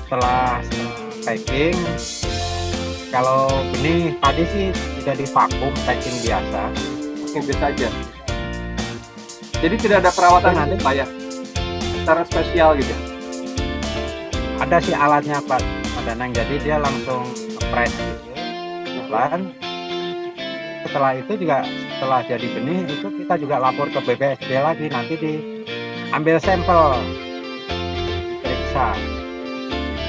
Setelah packing, kalau benih padi sih tidak di vakum, packing biasa. Yang biasa aja. Jadi tidak ada perawatan Nanti. Pak ya? Secara spesial gitu. Ada sih alatnya Pak Danang, jadi dia langsung press gitu. Dan setelah itu juga, setelah jadi benih itu kita juga lapor ke BPSD lagi, nanti diambil sampel, diperiksa.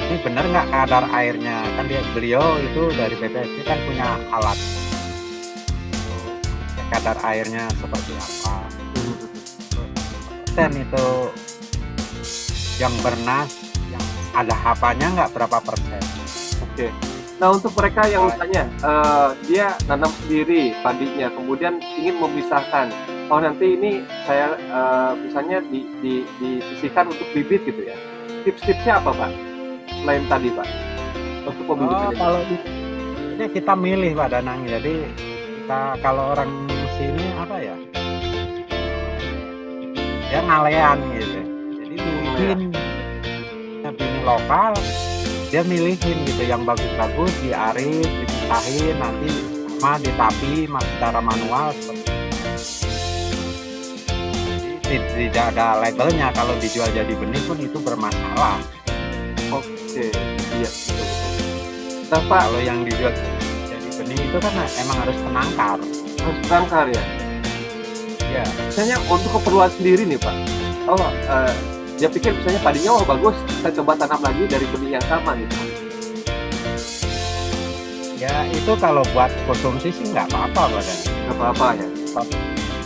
Ini benar nggak kadar airnya? Kan beliau itu dari BPSD kan punya alat. Kadar airnya seperti apa? Dan itu yang bernas, yang ada hapanya nggak berapa persen. Oke. Nah untuk mereka yang misalnya dia nanam sendiri padinya, kemudian ingin memisahkan, oh nanti ini saya misalnya disisihkan untuk bibit gitu ya. Tips-tipsnya apa Pak? Selain tadi Pak, untuk pembibitannya. Kalau ini kita milih Pak Danang, jadi kita kalau orang sini apa ya? Dia ngalean gitu. Jadi milihin benih lokal, dia milihin gitu yang bagus-bagus, diarit, dipisahin, nanti sama ditapi secara manual seperti itu. Jadi tidak ada labelnya, kalau dijual jadi benih pun itu bermasalah. Oke, iya betul. Nah Pak, Kalau yang dijual jadi benih itu kan emang harus penangkar. harus berangkar ya. Ya, Misalnya untuk keperluan sendiri nih Pak, dia pikir misalnya padinya oh bagus, kita coba tanam lagi dari benih yang sama gitu. ya itu kalau buat konsumsi sih nggak apa-apa Pak Dan. Nggak apa-apa ya.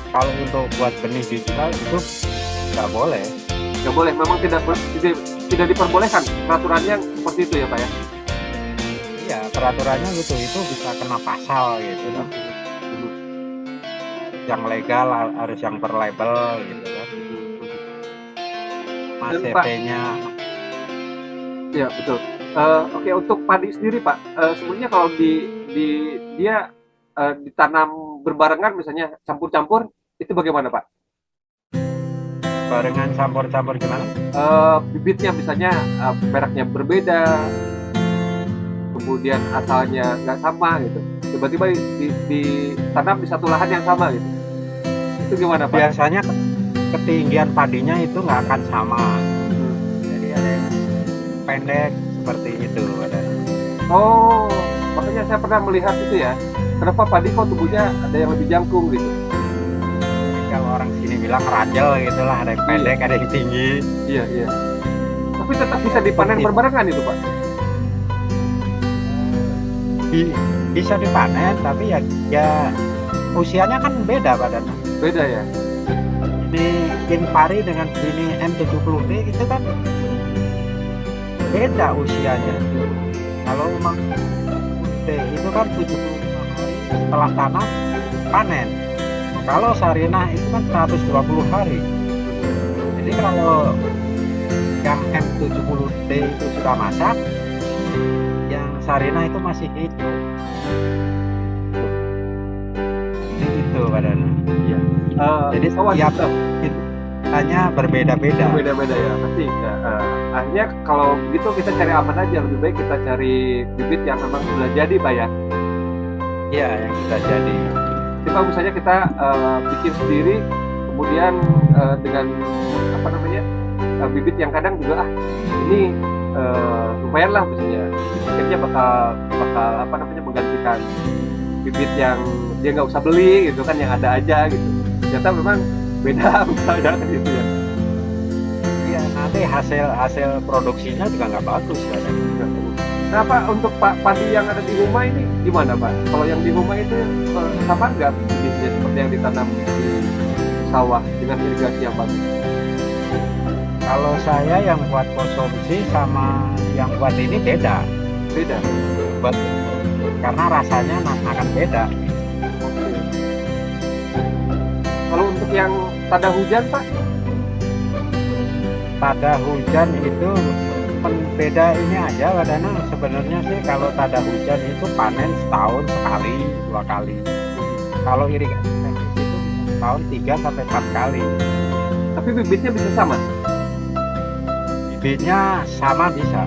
Kalau untuk buat benih dijual itu nggak boleh. Nggak boleh, memang tidak diperbolehkan peraturannya seperti itu ya Pak ya? Iya, peraturannya gitu, itu bisa kena pasal gitu kan. Yang legal harus yang berlabel gitu kan. Mas Dan, Pak, CV-nya ya betul. Oke, untuk padi sendiri Pak, sebenarnya kalau dia ditanam berbarengan misalnya campur-campur itu bagaimana Pak? barengan campur-campur gimana? Bibitnya misalnya mereknya berbeda, kemudian asalnya nggak sama gitu, tiba-tiba ditanam di satu lahan yang sama gitu, itu gimana Pak? Biasanya ketinggian padinya itu nggak akan sama. Jadi ada yang pendek seperti itu. Oh, makanya saya pernah melihat itu ya, kenapa padi kok tumbuhnya ada yang lebih jangkung gitu. Jadi kalau orang sini bilang ranjel gitulah, ada yang pendek, ada yang tinggi. Iya, iya. Tapi tetap bisa dipanen berbarengan itu Pak? Bisa dipanen, tapi ya usianya kan beda badannya. Beda ya? Di Inpari dengan ini M70D itu kan beda usianya. Kalau memang D itu kan 75 hari setelah tanam panen. Kalau Sarinah itu kan 120 hari. Jadi kalau yang M70D itu sudah masak, yang Sarinah itu masih hidup. Itu badannya. Iya. Jadi setiap hanya berbeda-beda. Beda-beda ya, pasti ya. Akhirnya kalau begitu kita cari aman aja, lebih baik kita cari bibit yang memang sudah jadi Pak ya. Iya, yang sudah jadi. Coba misalnya kita bikin sendiri, kemudian dengan apa namanya bibit yang kadang juga ini lumayan lah misalnya, akhirnya bakal apa namanya menggantikan bibit yang dia nggak usah beli gitu kan, yang ada aja gitu. Ternyata memang beda misalnya gitu ya. Iya, nanti hasil produksinya juga nggak bagus kan. Nah Pak, untuk padi yang ada di rumah ini gimana Pak? Kalau yang di rumah itu sama nggak bibitnya seperti yang ditanam di sawah dengan irigasi yang bagus? Kalau saya yang buat konsumsi sama yang buat ini beda. Beda. Karena rasanya akan beda. Kalau untuk yang tada hujan Pak? Tada hujan itu beda ini aja kadang sebenarnya sih. Kalau tada hujan itu panen setahun sekali, 2 kali. Kalau irigasi teknis itu bisa setahun 3 sampai 4 kali. Tapi bibitnya bisa sama? Bibitnya sama bisa.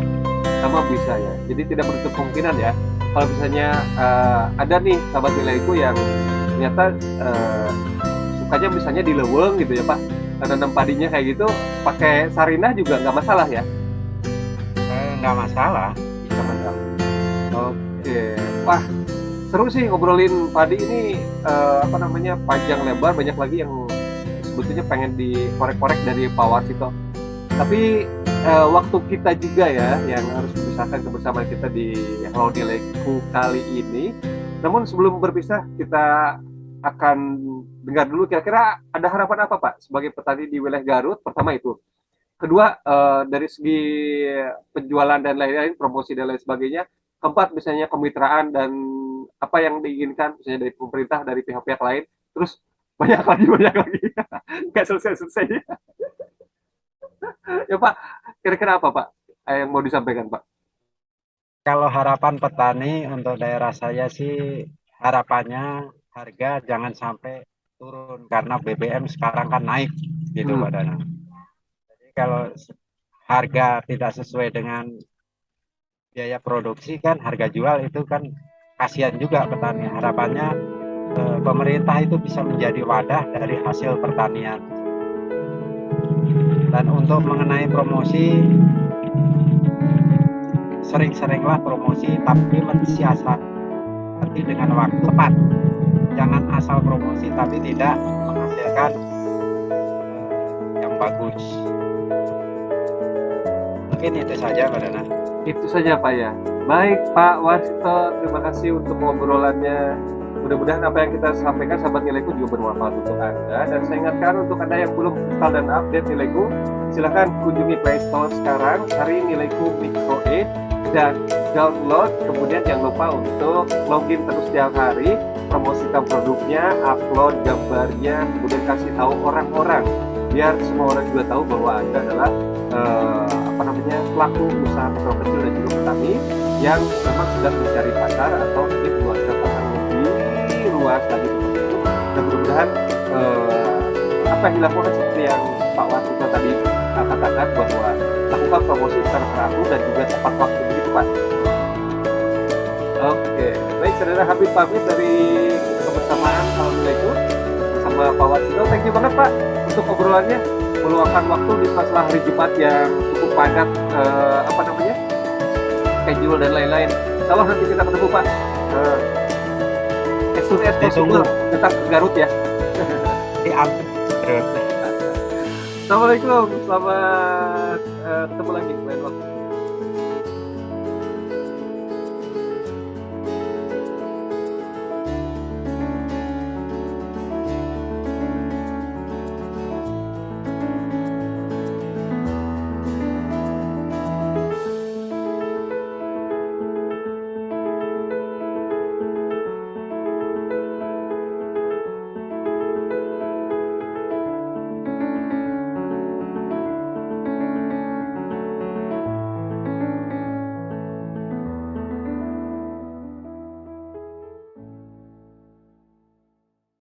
Sama bisa ya. Jadi tidak menutup kemungkinan ya. Kalau misalnya ada nih sahabat nilaiku yang ternyata sukanya misalnya di leweng gitu ya Pak, nanam padinya kayak gitu, pakai Sarinah juga nggak masalah ya? Nggak masalah. Nggak masalah. Oke, wah seru sih ngobrolin padi ini, apa namanya, panjang lebar, banyak lagi yang sebetulnya pengen dikorek-korek dari Pak Warsito. Tapi waktu kita juga ya yang harus memisahkan kebersamaan kita di Hello Nilaiku kali ini. Namun sebelum berpisah, kita akan dengar dulu kira-kira ada harapan apa Pak sebagai petani di wilayah Garut. Pertama itu. Kedua, dari segi penjualan dan lain-lain, promosi dan lain sebagainya. Keempat, misalnya kemitraan dan apa yang diinginkan misalnya dari pemerintah, dari pihak-pihak lain. Terus banyak lagi nggak selesai. Ya Pak, kira-kira apa Pak yang mau disampaikan Pak? Kalau harapan petani untuk daerah saya sih, harapannya harga jangan sampai turun karena BBM sekarang kan naik gitu badannya. Jadi kalau harga tidak sesuai dengan biaya produksi kan harga jual itu kan kasihan juga petani. Harapannya pemerintah itu bisa menjadi wadah dari hasil pertanian. Dan untuk mengenai promosi, sering-seringlah promosi tapi mensiasati dengan waktu tepat. Jangan asal promosi tapi tidak menghasilkan yang bagus. Mungkin itu saja Pak Dana. Itu saja Pak ya. Baik Pak Warsito, terima kasih untuk ngobrolannya. Mudah-mudahan apa yang kita sampaikan sahabat nilaiku juga bermanfaat untuk Anda. Dan saya ingatkan untuk Anda yang belum install dan update nilaiku, silahkan kunjungi Play Store sekarang, cari nilaiku Micro 8 dan download. Kemudian jangan lupa untuk login terus setiap hari, promosikan produknya, upload gambarnya, kemudian kasih tahu orang-orang biar semua orang juga tahu bahwa Anda adalah pelaku usaha mikro kecil dan juga petani yang memang sedang mencari pasar atau ingin meluaskan pasar lebih luas lagi seperti itu. Dan mudah-mudahan apa yang dilakukan seperti yang Pak Wasuto tadi katakan, bahwa lakukan promosi secara teratur dan juga tepat waktu, begitu Pak. Oke, baik saudara, Habib pamit dari kebersamaan malam itu bersama Pak Wasuto. Thank you banget Pak untuk obrolannya, meluangkan waktu di sela-sela hari Jumat yang cukup padat schedule dan lain-lain. Insyaallah nanti kita ketemu Pak. As soon as possible tetap ke Garut ya. Assalamualaikum, selamat ketemu lagi lain waktu.